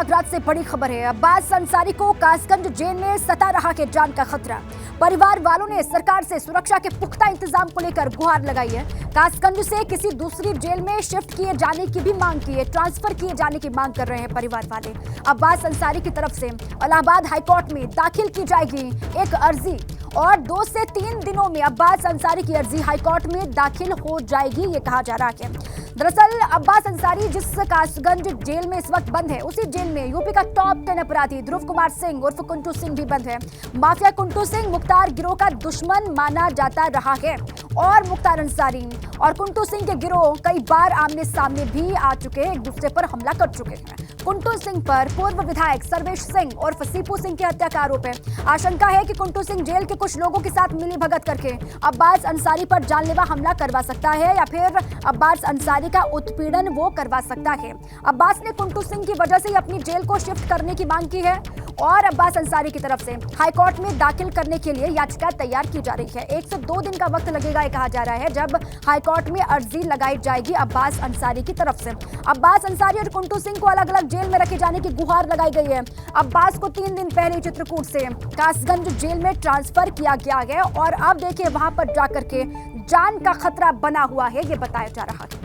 प्रयागराज से बड़ी खबर है। अब्बास अंसारी को कासगंज जेल में सता रहा है जान का खतरा। परिवार वालों ने सरकार से सुरक्षा के पुख्ता इंतजाम को लेकर गुहार लगाई है। कासगंज से किसी दूसरी जेल में शिफ्ट किए जाने की भी मांग की है, ट्रांसफर किए जाने की मांग कर रहे हैं परिवार वाले। अब्बास अंसारी की तरफ से इलाहाबाद हाईकोर्ट में दाखिल की जाएगी एक अर्जी और 2 से 3 दिनों में अब्बास अंसारी की अर्जी हाईकोर्ट में दाखिल हो जाएगी, ये कहा जा रहा है। दरअसल अब्बास अंसारी जिस कासगंज जेल में इस वक्त बंद है, उसी जेल में यूपी का टॉप 10 अपराधी ध्रुव कुमार सिंह उर्फ कुंटू सिंह भी बंद है। माफिया कुंटू सिंह मुख्तार गिरोह का दुश्मन माना जाता रहा है और मुख्तार अंसारी और कुंटू सिंह के गिरोह कई बार आमने सामने भी आ चुके हैं, एक दूसरे पर हमला कर चुके हैं। कुंटू सिंह पर पूर्व विधायक सर्वेश सिंह और सीपू सिंह की हत्या का आरोप है। आशंका है कि कुंटू सिंह जेल के कुछ लोगों के साथ मिली भगत करके अब्बास अंसारी पर जानलेवा हमला करवा सकता है या फिर अब्बास अंसारी का उत्पीड़न वो करवा सकता है। अब्बास ने कुंटू सिंह की वजह से अपनी जेल को शिफ्ट करने की मांग की है और अब्बास अंसारी की तरफ से हाईकोर्ट में दाखिल करने के लिए याचिका तैयार की जा रही है। 1 से 2 दिन का वक्त लगेगा, ये कहा जा रहा है, जब हाईकोर्ट में अर्जी लगाई जाएगी अब्बास अंसारी की तरफ से। अब्बास अंसारी और कुंटू सिंह को अलग अलग जेल में रखे जाने की गुहार लगाई गई है। अब्बास को 3 दिन पहले चित्रकूट से कासगंज जेल में ट्रांसफर किया गया है और अब देखिए वहां पर जाकर के जान का खतरा बना हुआ है, ये बताया जा रहा है।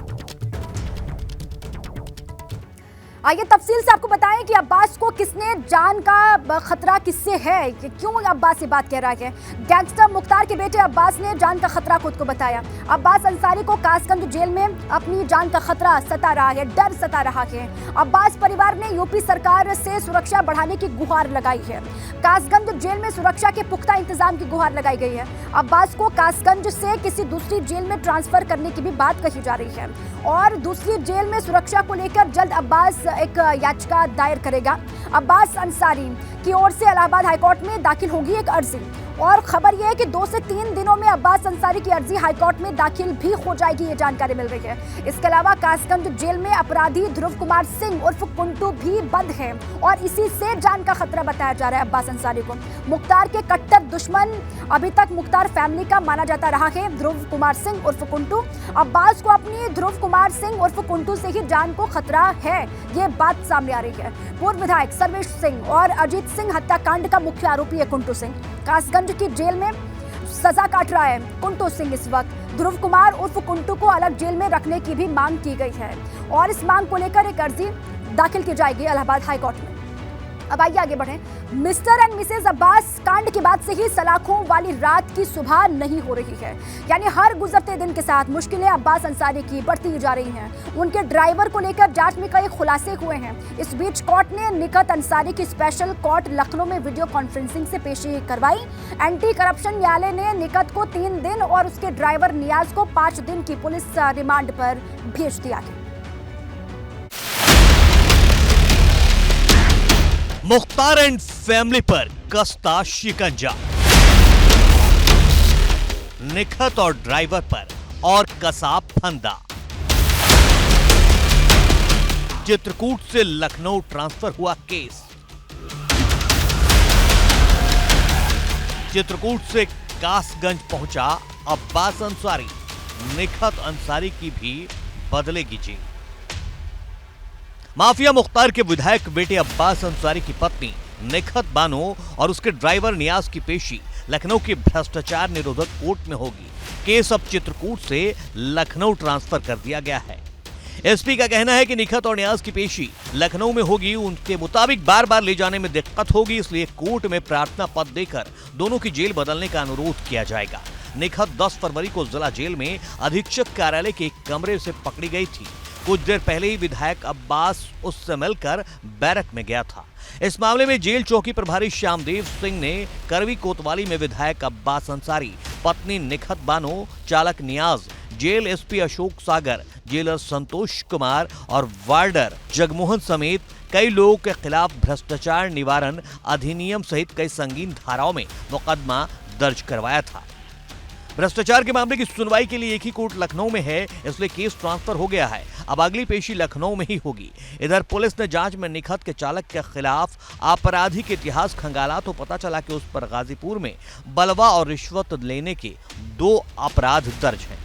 आइए तफसील से आपको बताएं कि अब्बास को किसने जान का खतरा किससे है, कि क्यों अब्बास ये बात कह रहा है। गैंगस्टर मुख्तार के बेटे अब्बास ने जान का खतरा खुद को बताया। अब्बास अंसारी को कासगंज जेल में अपनी जान का खतरा सता रहा है, डर सता रहा है। अब्बास परिवार ने यूपी सरकार से सुरक्षा बढ़ाने की गुहार लगाई है। कासगंज जेल में सुरक्षा के पुख्ता इंतजाम की गुहार लगाई गई है। अब्बास को कासगंज से किसी दूसरी जेल में ट्रांसफर करने की भी बात कही जा रही है और दूसरी जेल में सुरक्षा को लेकर जल्द अब्बास एक याचिका दायर करेगा। अब्बास अंसारी की ओर से इलाहाबाद हाईकोर्ट में दाखिल होगी एक अर्जी और खबर यह है कि 2 से 3 दिनों में अब्बास अंसारी की अर्जी हाईकोर्ट में दाखिल भी हो जाएगी, ये जानकारी मिल रही है। इसके अलावा कासगंज जेल में अपराधी ध्रुव कुमार सिंह उर्फ कुंटू भी बंद है और इसी से जान का खतरा बताया जा रहा है अब्बास अंसारी को। मुख्तार के कट्टर दुश्मन अभी तक मुख्तार फैमिली का माना जाता रहा है ध्रुव कुमार सिंह उर्फ कुंटू। अब्बास को अपनी ध्रुव कुमार सिंह उर्फ कुंटू से ही जान को खतरा है, ये बात सामने आ रही है। पूर्व विधायक सर्वेश सिंह और अजीत सिंह हत्याकांड का मुख्य आरोपी है कुंटू सिंह। कासगंज की जेल में सजा काट रहा है कुंटू सिंह इस वक्त। ध्रुव कुमार उर्फ कुंटू को अलग जेल में रखने की भी मांग की गई है और इस मांग को लेकर एक अर्जी दाखिल की जाएगी इलाहाबाद हाईकोर्ट में। अब आइए आगे बढ़ें। मिस्टर एंड मिसेज अब्बास कांड के बाद से ही सलाखों वाली रात की सुबह नहीं हो रही है, यानी हर गुजरते दिन के साथ मुश्किलें अब्बास अंसारी की बढ़ती जा रही हैं। उनके ड्राइवर को लेकर जांच में कई खुलासे हुए हैं। इस बीच कोर्ट ने निखत अंसारी की स्पेशल कोर्ट लखनऊ में वीडियो कॉन्फ्रेंसिंग से पेशी करवाई। एंटी करप्शन न्यायालय ने निखत को 3 दिन और उसके ड्राइवर नियाज को 5 दिन की पुलिस रिमांड पर भेज दिया है। मुख्तार एंड फैमिली पर कसता शिकंजा, निखत और ड्राइवर पर और कसा फंदा। चित्रकूट से लखनऊ ट्रांसफर हुआ केस। चित्रकूट से कासगंज पहुंचा अब्बास अंसारी, निखत अंसारी की भी बदलेगी जेल। माफिया मुख्तार के विधायक बेटे अब्बास अंसारी की पत्नी निखत बानो और उसके ड्राइवर नियाज की पेशी लखनऊ के भ्रष्टाचार निरोधक कोर्ट में होगी। केस अब चित्रकूट से लखनऊ ट्रांसफर कर दिया गया है। एसपी का कहना है कि निखत और नियाज की पेशी लखनऊ में होगी। उनके मुताबिक बार बार ले जाने में दिक्कत होगी, इसलिए कोर्ट में प्रार्थना पत्र देकर दोनों की जेल बदलने का अनुरोध किया जाएगा। निखत 10 फरवरी को जिला जेल में अधीक्षक कार्यालय के एक कमरे से पकड़ी गई थी। कुछ देर पहले ही विधायक अब्बास उससे मिलकर बैरक में गया था। इस मामले में जेल चौकी प्रभारी श्यामदेव सिंह ने करवी कोतवाली में विधायक अब्बास अंसारी, पत्नी निखत बानो, चालक नियाज, जेल एसपी अशोक सागर, जेलर संतोष कुमार और वार्डर जगमोहन समेत कई लोगों के खिलाफ भ्रष्टाचार निवारण अधिनियम सहित कई संगीन धाराओं में मुकदमा दर्ज करवाया था। भ्रष्टाचार के मामले की सुनवाई के लिए एक ही कोर्ट लखनऊ में है, इसलिए केस ट्रांसफर हो गया है। अब अगली पेशी लखनऊ में ही होगी। इधर पुलिस ने जांच में निखत के चालक के खिलाफ आपराधिक इतिहास खंगाला तो पता चला कि उस पर गाजीपुर में बलवा और रिश्वत लेने के 2 अपराध दर्ज हैं।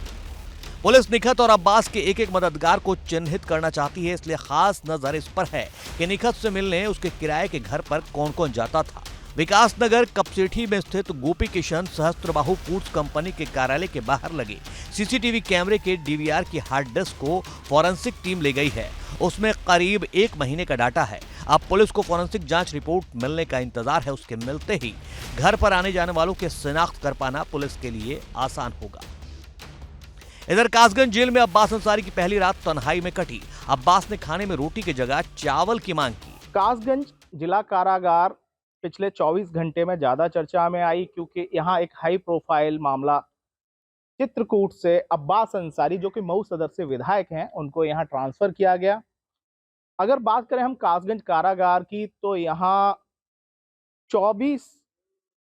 पुलिस निखत और अब्बास के एक एक मददगार को चिन्हित करना चाहती है, इसलिए खास नजर इस पर है कि निखत से मिलने उसके किराए के घर पर कौन कौन जाता था। विकास नगर कपसेठी में स्थित गोपी किशन सहस्त्रबाहु फूड्स कंपनी के कार्यालय के बाहर लगे सीसीटीवी कैमरे के डीवीआर की हार्ड डिस्क को फॉरेंसिक टीम ले गई है। उसमें करीब 1 महीने का डाटा है। अब पुलिस को फॉरेंसिक जांच रिपोर्ट मिलने का इंतजार है। उसके मिलते ही घर पर आने जाने वालों के शिनाख्त कर पाना पुलिस के लिए आसान होगा। इधर कासगंज जेल में अब्बास अंसारी की पहली रात तन्हाई में कटी। अब्बास ने खाने में रोटी की जगह चावल की मांग की। कासगंज जिला कारागार पिछले 24 घंटे में ज्यादा चर्चा में आई, क्योंकि यहाँ एक हाई प्रोफाइल मामला चित्रकूट से अब्बास अंसारी, जो कि मऊ सदर से विधायक हैं, उनको यहाँ ट्रांसफर किया गया। अगर बात करें हम कासगंज कारागार की, तो यहाँ 24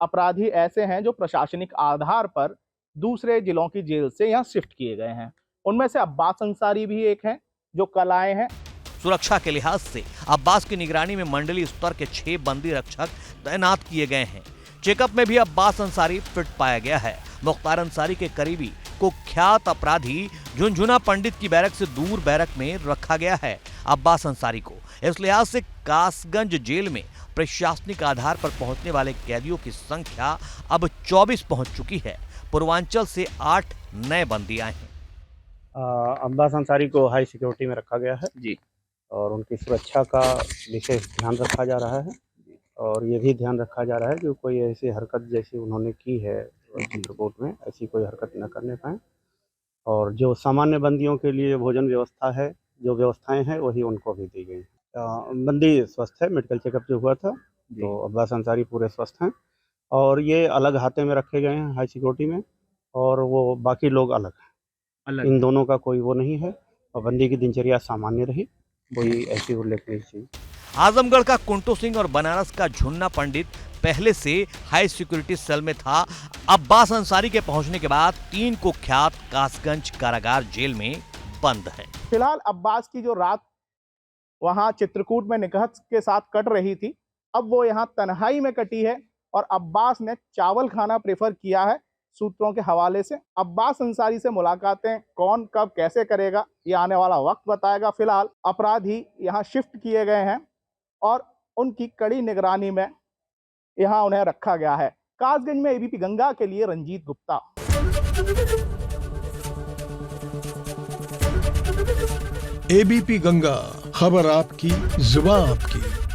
अपराधी ऐसे हैं जो प्रशासनिक आधार पर दूसरे जिलों की जेल से यहाँ शिफ्ट किए गए हैं। उनमें से अब्बास अंसारी भी एक हैं जो कल आए हैं। सुरक्षा के लिहाज से अब्बास की निगरानी में मंडलीय स्तर के 6 बंदी रक्षक तैनात किए गए हैं। चेकअप में भी अब्बास अंसारी फिट पाया गया है। मुख्तार अंसारी के करीबी कुख्यात अपराधी झुनझुना पंडित की बैरक से दूर बैरक में रखा गया है अब्बास अंसारी को। इस लिहाज से कासगंज जेल में प्रशासनिक आधार पर पहुंचने वाले कैदियों की संख्या अब 24 पहुंच चुकी है। पूर्वांचल से 8 नए बंदी आए हैं। अब्बास अंसारी को हाई सिक्योरिटी में रखा गया है जी, और उनकी सुरक्षा का विशेष ध्यान रखा जा रहा है। और ये भी ध्यान रखा जा रहा है कि कोई ऐसी हरकत जैसी उन्होंने की है चित्रकूट में, ऐसी कोई हरकत न करने पाए। और जो सामान्य बंदियों के लिए भोजन व्यवस्था है, जो व्यवस्थाएं हैं, वही उनको भी दी गई। बंदी स्वस्थ है, मेडिकल चेकअप जो हुआ था, तो अब्बास अंसारी पूरे स्वस्थ हैं। और ये अलग हाथे में रखे गए हैं हाई सिक्योरिटी में, और वो बाकी लोग अलग हैं। इन दोनों का कोई वो नहीं है। और बंदी की दिनचर्या सामान्य रही, कोई ऐसी उल्लेखनीय चीज। आजमगढ़ का कुंटू सिंह और बनारस का झुन्ना पंडित पहले से हाई सिक्योरिटी सेल में था। अब्बास अंसारी के पहुंचने के बाद 3 कुख्यात कासगंज कारागार जेल में बंद है। फिलहाल अब्बास की जो रात वहां चित्रकूट में निकहत के साथ कट रही थी, अब वो यहाँ तन्हाई में कटी है। और अब्बास ने चावल खाना प्रेफर किया है सूत्रों के हवाले से। अब्बास अंसारी से मुलाकातें कौन कब कैसे करेगा, ये आने वाला वक्त बताएगा। फिलहाल अपराधी यहाँ शिफ्ट किए गए हैं और उनकी कड़ी निगरानी में यहाँ उन्हें रखा गया है। कासगंज में एबीपी गंगा के लिए रंजीत गुप्ता। एबीपी गंगा, खबर आपकी, जुबान आपकी।